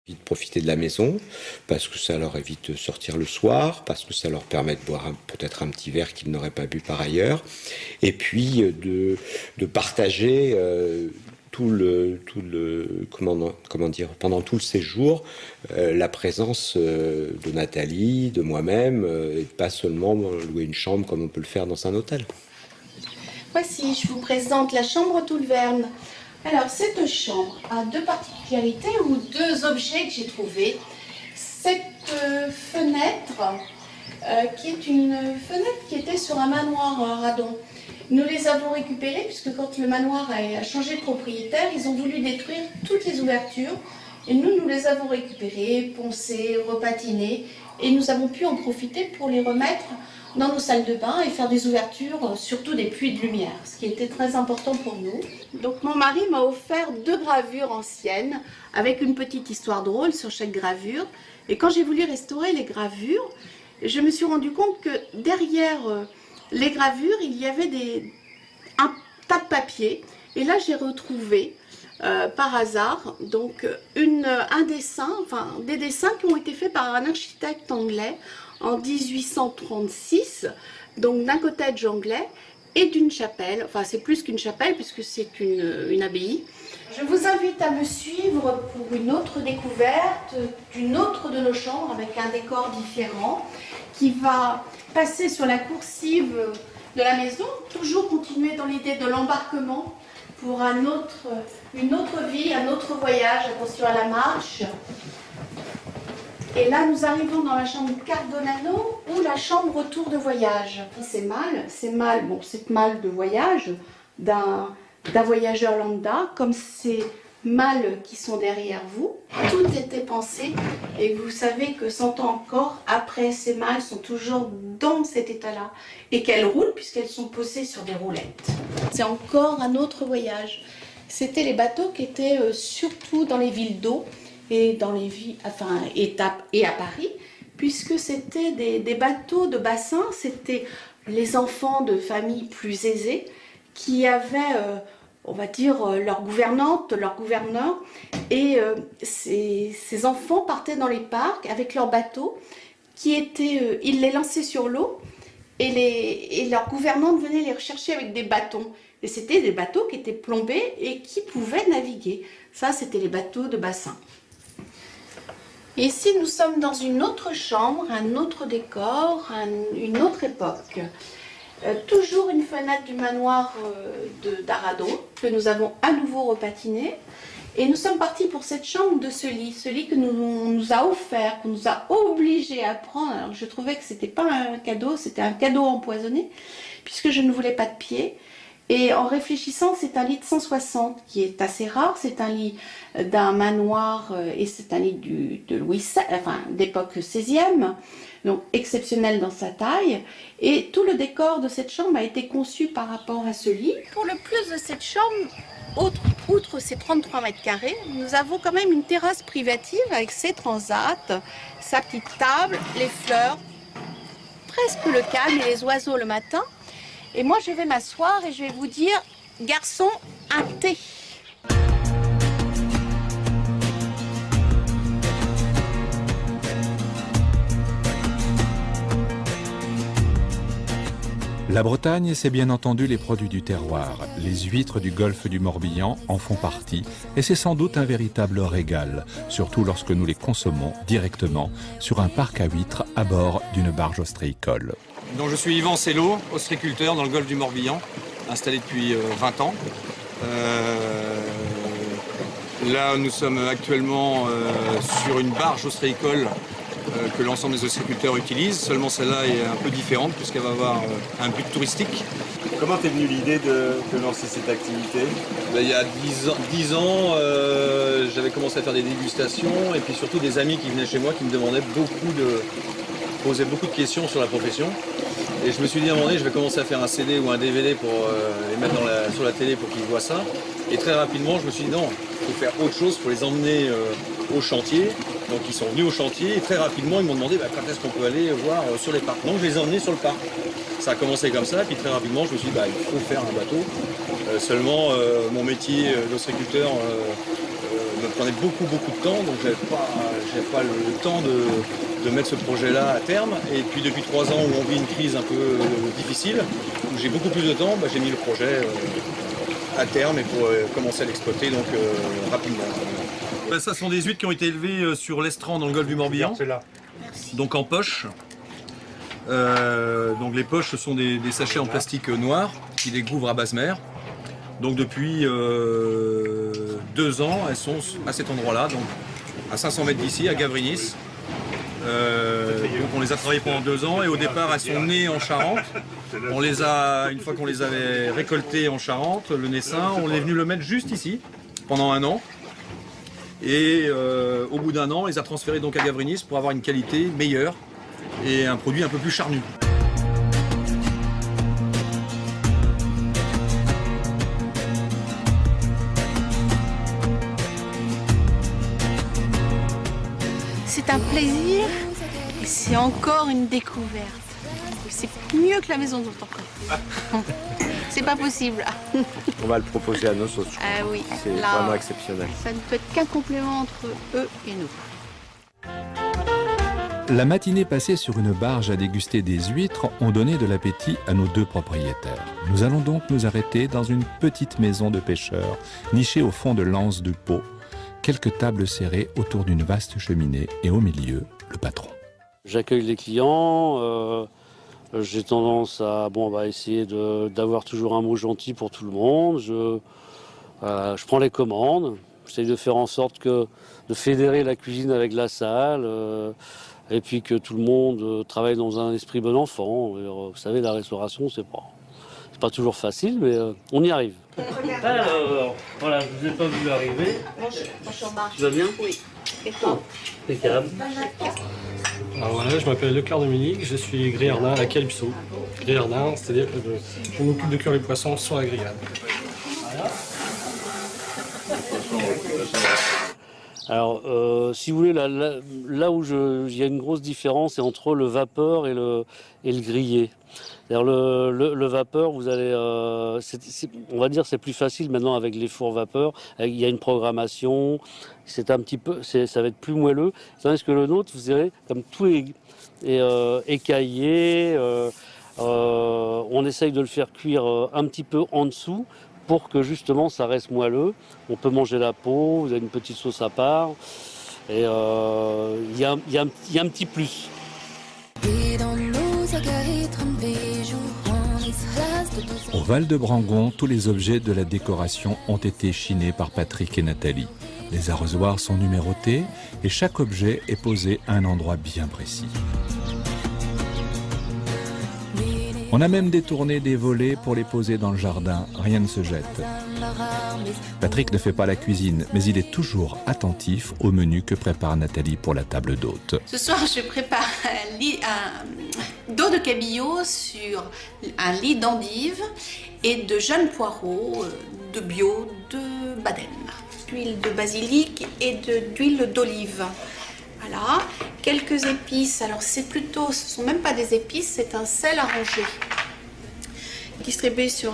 De profiter de la maison, parce que ça leur évite de sortir le soir, parce que ça leur permet de boire peut-être un petit verre qu'ils n'auraient pas bu par ailleurs, et puis de partager comment dire, pendant tout le séjour, la présence de Nathalie, de moi-même, et pas seulement louer une chambre comme on peut le faire dans un hôtel. Voici, je vous présente la chambre Toulverne. Alors, cette chambre a deux particularités ou deux objets que j'ai trouvés. Cette fenêtre, qui est une fenêtre qui était sur un manoir à Radon. Nous les avons récupérées puisque quand le manoir a changé de propriétaire, ils ont voulu détruire toutes les ouvertures. Et nous les avons récupérées, poncées, repatinées. Et nous avons pu en profiter pour les remettre dans nos salles de bain et faire des ouvertures, surtout des puits de lumière, ce qui était très important pour nous. Donc mon mari m'a offert deux gravures anciennes avec une petite histoire drôle sur chaque gravure. Et quand j'ai voulu restaurer les gravures, je me suis rendu compte que derrière les gravures, il y avait un tas de papier. Et là, j'ai retrouvé par hasard donc un dessin, enfin des dessins qui ont été faits par un architecte anglais en 1836, donc d'un cottage anglais et d'une chapelle. Enfin, c'est plus qu'une chapelle puisque c'est une abbaye. Je vous invite à me suivre pour une autre découverte d'une autre de nos chambres avec un décor différent qui va passer sur la coursive de la maison, toujours continuer dans l'idée de l'embarquement pour une autre vie, un autre voyage, attention à la marche. Et là, nous arrivons dans la chambre Cardonano ou la chambre retour de voyage. Ces malles, bon, cette malle de voyage d'un voyageur lambda, comme ces malles qui sont derrière vous, tout était pensé. Et vous savez que 100 ans encore, après, ces malles sont toujours dans cet état-là. Et qu'elles roulent puisqu'elles sont posées sur des roulettes. C'est encore un autre voyage. C'était les bateaux qui étaient surtout dans les villes d'eau. Et dans les villes, enfin, et à Paris, puisque c'était des bateaux de bassin, c'était les enfants de familles plus aisées qui avaient, on va dire, leur gouvernante, leur gouverneur, et ces enfants partaient dans les parcs avec leurs bateaux, ils les lançaient sur l'eau, et leur gouvernante venait les rechercher avec des bâtons. Et c'était des bateaux qui étaient plombés et qui pouvaient naviguer. Ça, c'était les bateaux de bassin. Et ici, nous sommes dans une autre chambre, un autre décor, une autre époque. Toujours une fenêtre du manoir d'Arado, que nous avons à nouveau repatiné. Et nous sommes partis pour cette chambre de ce lit que on nous a offert, qu'on nous a obligés à prendre. Alors je trouvais que ce n'était pas un cadeau, c'était un cadeau empoisonné, puisque je ne voulais pas de pied. Et en réfléchissant, c'est un lit de 160 qui est assez rare. C'est un lit d'un manoir et c'est un lit de Louis XVI, enfin d'époque XVIe, donc exceptionnel dans sa taille. Et tout le décor de cette chambre a été conçu par rapport à ce lit. Pour le plus de cette chambre, outre ces 33 mètres carrés, nous avons quand même une terrasse privative avec ses transats, sa petite table, les fleurs, presque le calme et les oiseaux le matin. Et moi, je vais m'asseoir et je vais vous dire, garçon, un thé. La Bretagne, c'est bien entendu les produits du terroir. Les huîtres du golfe du Morbihan en font partie et c'est sans doute un véritable régal, surtout lorsque nous les consommons directement sur un parc à huîtres à bord d'une barge ostréicole. Donc je suis Yvan Sello, ostréiculteur dans le golfe du Morbihan, installé depuis 20 ans. Là, nous sommes actuellement sur une barge ostréicole que l'ensemble des ostréiculteurs utilisent. Seulement celle-là est un peu différente puisqu'elle va avoir un but touristique. Comment t'es venue l'idée de lancer cette activité? Il y a 10 ans, j'avais commencé à faire des dégustations et puis surtout des amis qui venaient chez moi qui me demandaient posaient beaucoup de questions sur la profession. Et je me suis dit à un moment donné, je vais commencer à faire un CD ou un DVD pour les mettre sur la télé pour qu'ils voient ça. Et très rapidement, je me suis dit non, il faut faire autre chose, il faut les emmener au chantier. Donc ils sont venus au chantier et très rapidement, ils m'ont demandé quand est-ce qu'on peut aller voir sur les parcs. Donc je les ai emmenés sur le parc. Ça a commencé comme ça, et puis très rapidement, je me suis dit il faut faire un bateau. Seulement, mon métier d'ostréiculteur me prenait beaucoup de temps, donc j'avais pas le temps de mettre ce projet-là à terme. Et puis depuis 3 ans où on vit une crise un peu difficile, où j'ai beaucoup plus de temps, j'ai mis le projet à terme et pour commencer à l'exploiter donc rapidement. Ça sont des huîtres qui ont été élevées sur l'estran dans le golfe du Morbihan, donc en poche. Donc les poches, ce sont des sachets en plastique noir qui découvrent à basse mer. Donc depuis 2 ans, elles sont à cet endroit-là, donc à 500 mètres d'ici, à Gavrinis. Donc on les a travaillées pendant 2 ans et au départ elles sont nées en Charente. Une fois qu'on les avait récoltées en Charente, le naissin, on est venu le mettre juste ici pendant 1 an. Et au bout d'1 an, on les a transférés donc à Gavrinis pour avoir une qualité meilleure et un produit un peu plus charnu. C'est un plaisir et c'est encore une découverte. C'est mieux que la maison dont on C'est pas possible. On va le proposer à nos autres. Ah oui, C'est là, vraiment exceptionnel. Ça ne peut être qu'un complément entre eux et nous. La matinée passée sur une barge à déguster des huîtres ont donné de l'appétit à nos 2 propriétaires. Nous allons donc nous arrêter dans une petite maison de pêcheurs, nichée au fond de l'anse du Pau. Quelques tables serrées autour d'une vaste cheminée et au milieu, le patron. J'accueille les clients, j'ai tendance à essayer d'avoir toujours un mot gentil pour tout le monde. Je prends les commandes, j'essaye de faire en sorte de fédérer la cuisine avec la salle. Et puis que tout le monde travaille dans un esprit bon enfant. Vous savez, la restauration, c'est pas toujours facile, mais on y arrive. Alors, voilà, je ne vous ai pas vu arriver. Bonjour Marc. Tu vas bien? Oui. Et toi? Impeccable. Alors voilà, je m'appelle Leclerc Dominique, je suis grillardin à la Calypso. Grillardin, c'est-à-dire que je m'occupe de cuire les poissons sur la grillade. Alors, si vous voulez, là où il y a une grosse différence, c'est entre le vapeur et le grillé. C'est-à-dire le vapeur, vous allez, on va dire, c'est plus facile maintenant avec les fours vapeur. Il y a une programmation, c'est un petit peu, ça va être plus moelleux. Tandis que le nôtre, vous verrez, comme tout est écaillé, on essaye de le faire cuire un petit peu en dessous, pour que justement ça reste moelleux. On peut manger la peau, vous avez une petite sauce à part, et il y a un petit plus. Au Val de Brangon, tous les objets de la décoration ont été chinés par Patrick et Nathalie. Les arrosoirs sont numérotés et chaque objet est posé à un endroit bien précis. On a même détourné des volets pour les poser dans le jardin, rien ne se jette. Patrick ne fait pas la cuisine, mais il est toujours attentif au menu que prépare Nathalie pour la table d'hôte. Ce soir, je prépare un dos de cabillaud sur un lit d'endive et de jeunes poireaux de bio de Baden. D'huile de basilic et d'huile d'olive. Voilà, quelques épices. Alors ce sont même pas des épices, c'est un sel arrangé. Distribué sur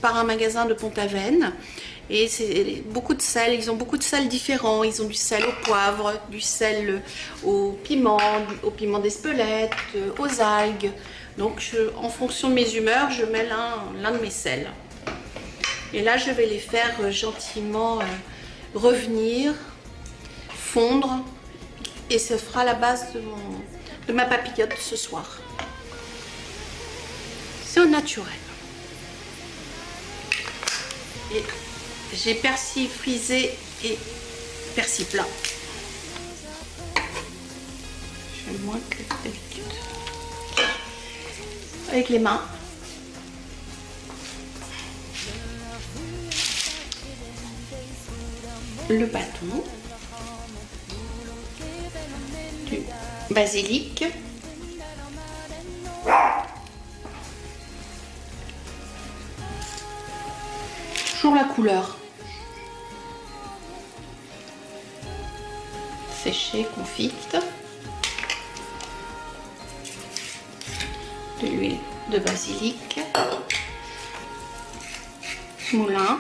par un magasin de Pont-Aven. Et c'est beaucoup de sel, ils ont beaucoup de sels différents. Ils ont du sel au poivre, du sel au piment d'Espelette, aux algues. Donc en fonction de mes humeurs, je mets l'un de mes sels. Et là, je vais les faire gentiment revenir, fondre, et ce fera la base de ma papillote ce soir. C'est au naturel. Et j'ai persil frisé et persil plat. Je fais moins que d'habitude. Avec les mains. Le bâton. Du basilic. Toujours la couleur. Séchée, confite. De l'huile de basilic. Moulin.